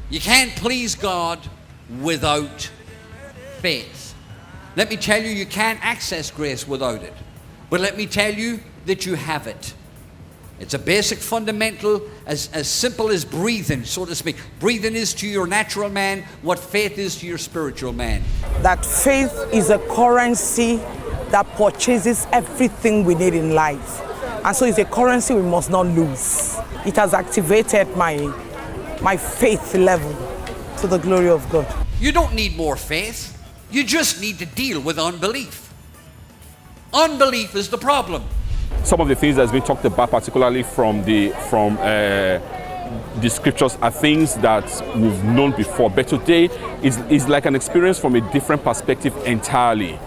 You can't please God without faith. Let me tell you, you can't access grace without it. But let me tell you that you have it. It's a basic fundamental, as simple as breathing, so to speak. Breathing is to your natural man what faith is to your spiritual man. That faith is a currency that purchases everything we need in life. And so it's a currency we must not lose. It has activated my faith level to the glory of God. You don't need more faith. You just need to deal with unbelief. Unbelief is the problem. Some of the things that's been talked about, particularly from the scriptures, are things that we've known before. But today is like an experience from a different perspective entirely.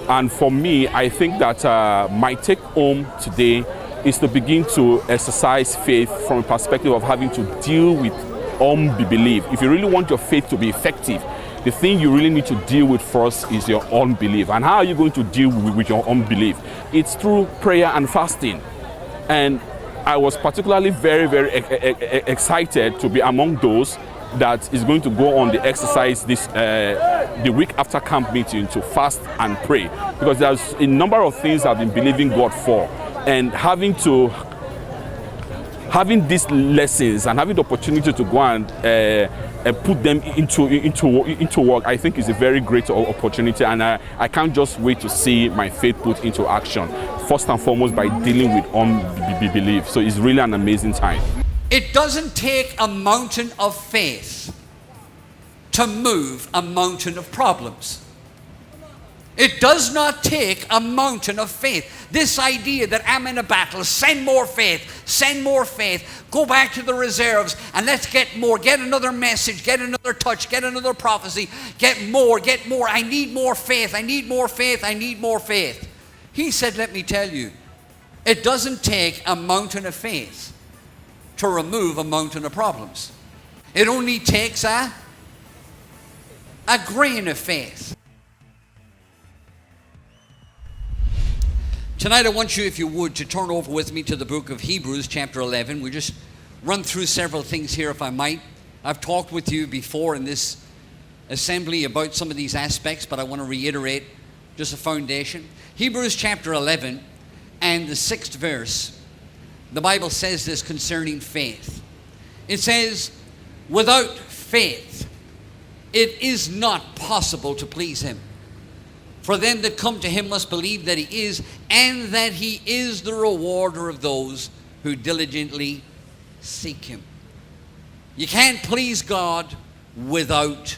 And for me, I think that my take home today is to begin to exercise faith from a perspective of having to deal with unbelief. If you really want your faith to be effective, the thing you really need to deal with first is your unbelief. And how are you going to deal with your unbelief? It's through prayer and fasting. And I was particularly very, very excited to be among those that is going to go on the exercise the week after camp meeting to fast and pray. Because there's a number of things I've been believing God for. And having these lessons and having the opportunity to go and put them into work, I think is a very great opportunity, and I can't just wait to see my faith put into action. First and foremost, by dealing with unbelief. So it's really an amazing time. It doesn't take a mountain of faith to move a mountain of problems. It does not take a mountain of faith. This idea that I'm in a battle, send more faith, go back to the reserves and let's get more, get another message, get another touch, get another prophecy, get more. I need more faith, I need more faith. He said, let me tell you, it doesn't take a mountain of faith to remove a mountain of problems. It only takes a grain of faith. Tonight I want you, if you would, to turn over with me to the book of Hebrews chapter 11. We just run through several things here, if I might. I've talked with you before in this assembly about some of these aspects, but I want to reiterate just a foundation. Hebrews chapter 11 and the 6th verse, the Bible says this concerning faith. It says, without faith, it is not possible to please him. For them that come to him must believe that he is, and that he is the rewarder of those who diligently seek him. You can't please God without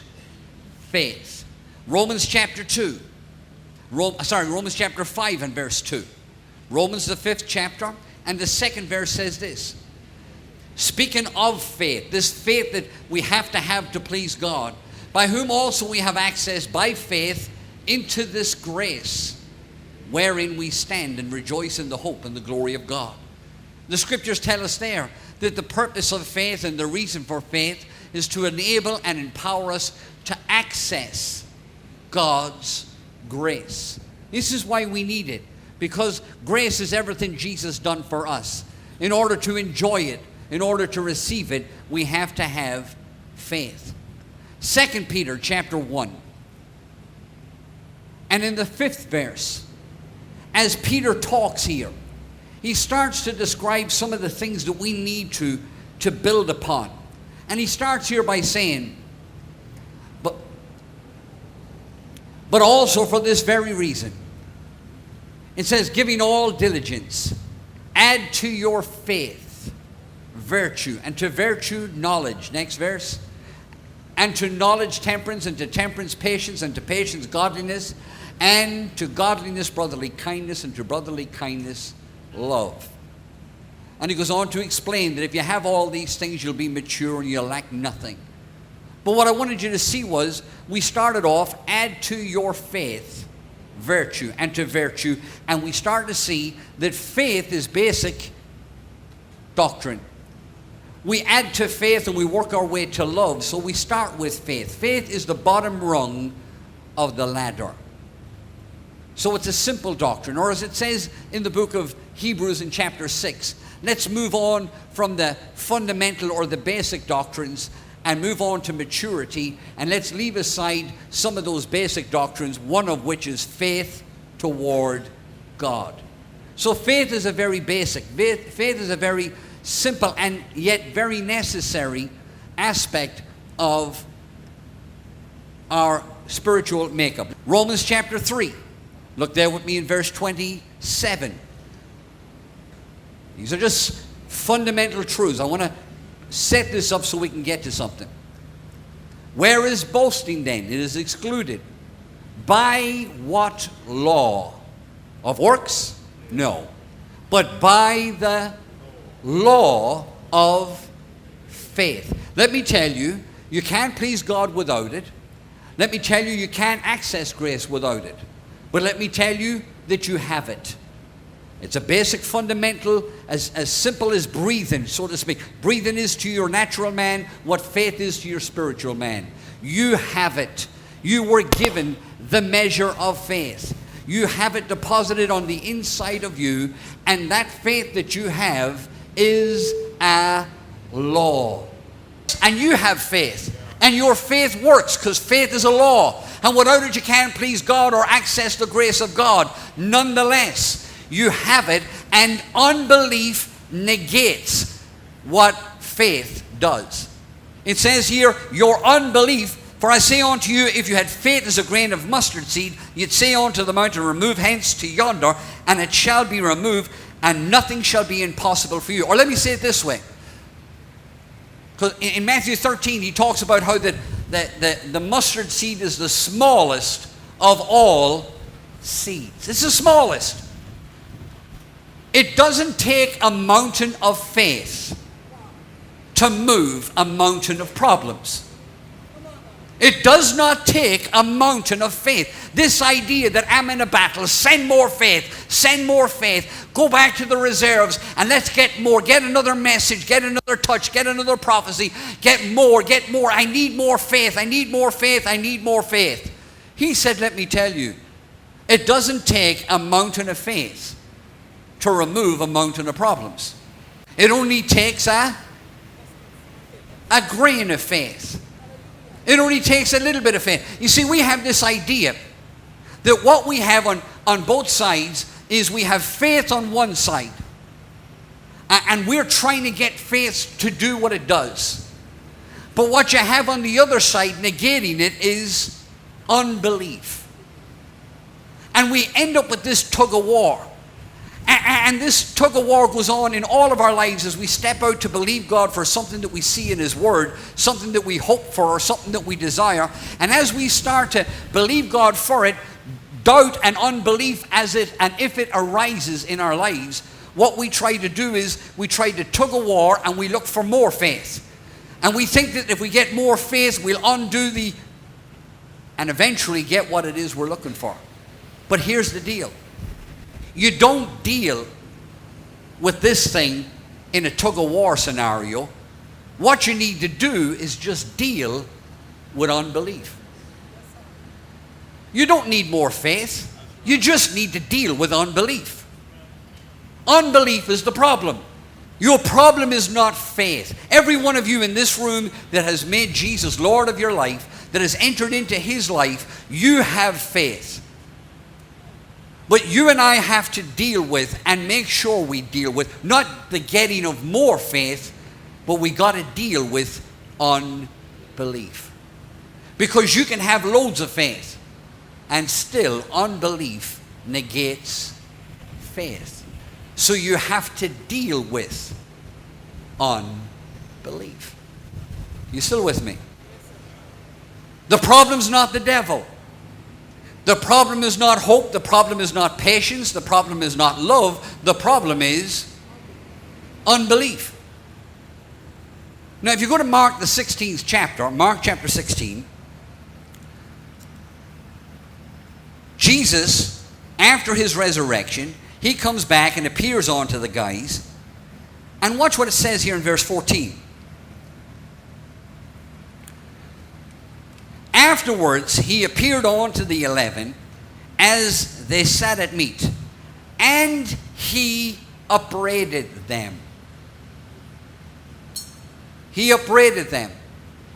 faith. Romans chapter 5 and verse 2. Romans the 5th chapter and the 2nd verse says this. Speaking of faith, this faith that we have to please God, by whom also we have access by faith into this grace wherein we stand and rejoice in the hope and the glory of God. The scriptures tell us there that the purpose of faith and the reason for faith is to enable and empower us to access God's grace. This is why we need it, because grace is everything Jesus done for us. In order to enjoy it, in order to receive it, we have to have faith. 2 Peter chapter 1. And in the 5th verse, as Peter talks here, he starts to describe some of the things that we need to build upon. And he starts here by saying, but also for this very reason. It says, giving all diligence, add to your faith virtue, and to virtue knowledge. Next verse. And to knowledge temperance, and to temperance patience, and to patience godliness, and to godliness brotherly kindness, and to brotherly kindness love. And he goes on to explain that if you have all these things, you'll be mature and you'll lack nothing. But what I wanted you to see was, we started off, add to your faith virtue, and to virtue, and we start to see that faith is basic doctrine. We add to faith and we work our way to love, so we start with faith. Faith is the bottom rung of the ladder. So it's a simple doctrine, or as it says in the book of Hebrews in chapter 6, let's move on from the fundamental or the basic doctrines and move on to maturity. And let's leave aside some of those basic doctrines, one of which is faith toward God. So faith is a very basic, faith is a very simple and yet very necessary aspect of our spiritual makeup. Romans chapter 3. Look there with me in verse 27. These are just fundamental truths. I want to set this up so we can get to something. Where is boasting then? It is excluded. By what law? Of works? No. But by the law of faith. Let me tell you, you can't please God without it. Let me tell you, you can't access grace without it. But let me tell you that you have it. It's a basic fundamental, as simple as breathing, so to speak. Breathing is to your natural man what faith is to your spiritual man. You have it. You were given the measure of faith. You have it deposited on the inside of you, and that faith that you have is a law. And you have faith, and your faith works, because faith is a law. And without it you can't please God or access the grace of God. Nonetheless, you have it, and unbelief negates what faith does. It says here, your unbelief, for I say unto you, if you had faith as a grain of mustard seed, you'd say unto the mountain, remove hence to yonder, and it shall be removed, and nothing shall be impossible for you. Or let me say it this way. Because in Matthew 13, he talks about how the mustard seed is the smallest of all seeds. It's the smallest. It doesn't take a mountain of faith to move a mountain of problems. It does not take a mountain of faith. This idea that I'm in a battle, send more faith, go back to the reserves and let's get more, get another message, get another touch, get another prophecy, get more. I need more faith, I need more faith. He said, let me tell you, it doesn't take a mountain of faith to remove a mountain of problems. It only takes a grain of faith. It only takes a little bit of faith. You see, we have this idea that what we have on both sides is we have faith on one side, and we're trying to get faith to do what it does. But what you have on the other side negating it is unbelief. And we end up with this tug of war. And this tug of war goes on in all of our lives as we step out to believe God for something that we see in His Word, something that we hope for, or something that we desire. And as we start to believe God for it, doubt and unbelief if it arises in our lives, what we try to do is we try to tug a war and we look for more faith. And we think that if we get more faith, we'll undo and eventually get what it is we're looking for. But here's the deal. You don't deal with this thing in a tug-of-war scenario. What you need to do is just deal with unbelief. You don't need more faith. You just need to deal with unbelief. Unbelief is the problem. Your problem is not faith. Every one of you in this room that has made Jesus Lord of your life, that has entered into His life, you have faith. But you and I have to deal with and make sure we deal with not the getting of more faith, but we got to deal with unbelief. Because you can have loads of faith and still unbelief negates faith. So you have to deal with unbelief. You still with me? The problem's not the devil. The problem is not hope. The problem is not patience. The problem is not love. The problem is unbelief. Now, if you go to Mark, the 16th chapter, Mark chapter 16, Jesus, after His resurrection, He comes back and appears unto the guys. And watch what it says here in verse 14. Afterwards, He appeared unto the 11 as they sat at meat, and He upbraided them. He upbraided them.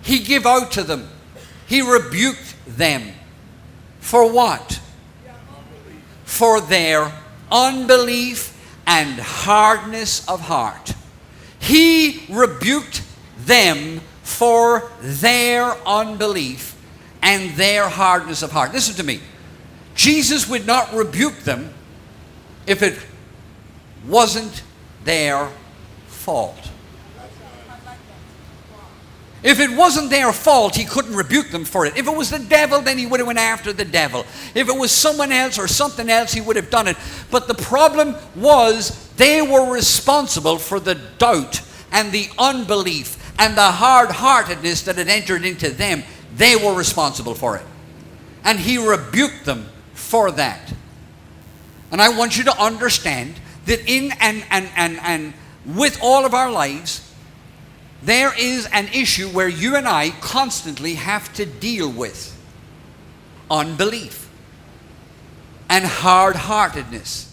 He gave out to them. He rebuked them. For what? For their unbelief and hardness of heart. He rebuked them for their unbelief and their hardness of heart. Listen to me. Jesus would not rebuke them if it wasn't their fault. If it wasn't their fault, he couldn't rebuke them for it. If it was the devil, then he would have went after the devil. If it was someone else or something else, he would have done it. But the problem was they were responsible for the doubt and the unbelief and the hard-heartedness that had entered into them. They were responsible for it. And he rebuked them for that. And I want you to understand that in and with all of our lives, there is an issue where you and I constantly have to deal with unbelief and hard-heartedness.